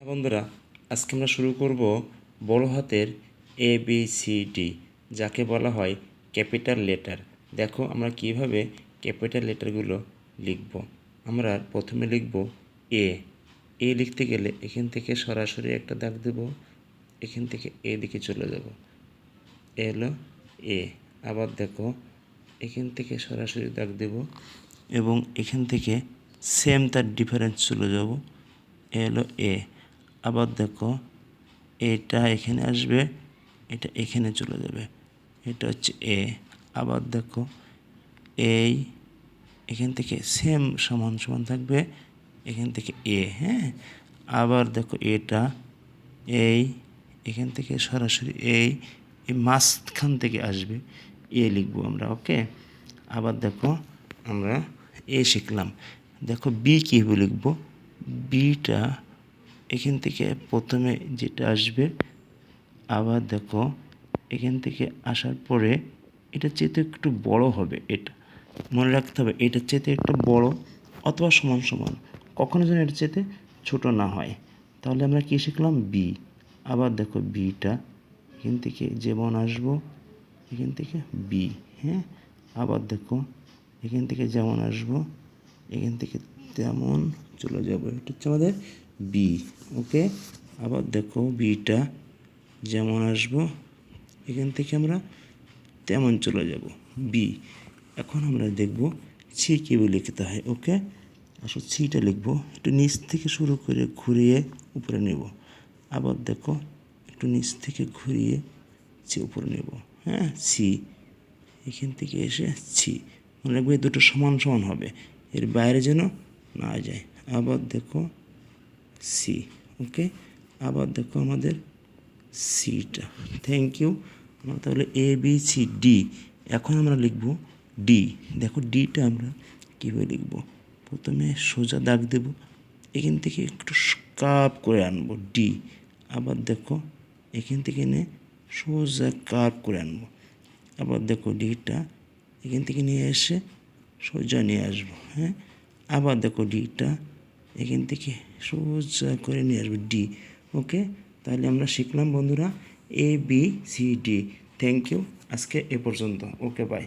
বন্ধুরা, আজকে আমরা শুরু করব বড় হাতের এ বি সি ডি, যাকে বলা হয় ক্যাপিটাল লেটার। দেখো আমরা কিভাবে ক্যাপিটাল লেটারগুলো লিখব। আমরা প্রথমে লিখব এ। এ লিখতে গেলে এখান থেকে সরাসরি একটা দাগ দেব, এখান থেকে এদিকে চলে যাব, এ হলো এ। আবার দেখো এখান থেকে সরাসরি দাগ দেব এবং এখান থেকে সেম তার ডিফারেন্স চলে যাব, এ হলো এ। আবার দেখো এটা এখানে আসবে, এটা এখানে চলে যাবে, এটা হচ্ছে এ। আবার দেখো এই এখান থেকে সেম সমান সমান থাকবে, এখান থেকে এ। হ্যাঁ, আবার দেখো এটা এই এখান থেকে সরাসরি এই মাঝখান থেকে আসবে, এ লিখবো আমরা। ওকে, আবার দেখো আমরা এ শিখলাম। দেখো বি কীভাবে লিখবো। বিটা এখান থেকে প্রথমে যেটা আসবে, আবার দেখো এখান থেকে আসার পরে এটা চেয়ে একটু বড় হবে, এটা মনে রাখতে হবে, এটার চেয়ে একটু বড় অথবা সমান সমান, কখনো যেন এটার চেয়ে ছোট না হয়। তাহলে আমরা কী শিখলাম, বি। আবার দেখো বিটা এখান থেকে যেমন আসবো, এখান থেকে বি। হ্যাঁ, আবার দেখো এখান থেকে যেমন আসবো, এখান থেকে তেমন চলে যাব, এটা হচ্ছে আমাদের বি। ওকে, আবার দেখো বিটা যেমন আসবো, এখান থেকে আমরা তেমন চলে যাব, বি। এখন আমরা দেখব সি কীভাবে লিখতে হয়। ওকে, আসলে সিটা লিখবো, একটু নিচ থেকে শুরু করে ঘুরিয়ে উপরে নেব। আবার দেখো একটু নিচ থেকে ঘুরিয়ে সি উপরে নেব। হ্যাঁ, সি এখান থেকে এসে সি, মনে রাখবে দুটো সমান সমান হবে, এর বাইরে যেন না যায়। আবার দেখো সি। ওকে, আবার দেখো আমাদের সিটা। Thank you. আমরা তাহলে এ বি সি ডি। এখন আমরা লিখব ডি। দেখো ডিটা আমরা কীভাবে লিখব। প্রথমে সোজা দাগ দেব, এখান থেকে একটু কার্ভ করে আনবো, ডি। আবার দেখো এখান থেকে এনে সোজা কার্ভ করে আনবো। আবার দেখো ডিটা এখান থেকে নিয়ে এসে সোজা নিয়ে আসবো। হ্যাঁ, আবার দেখো ডিটা এখান থেকে সোজা করে নিয়ে আসবো, ডি। ওকে, তাহলে আমরা শিখলাম বন্ধুরা A B C D. Thank you, আজকে এ পর্যন্ত। Okay, by.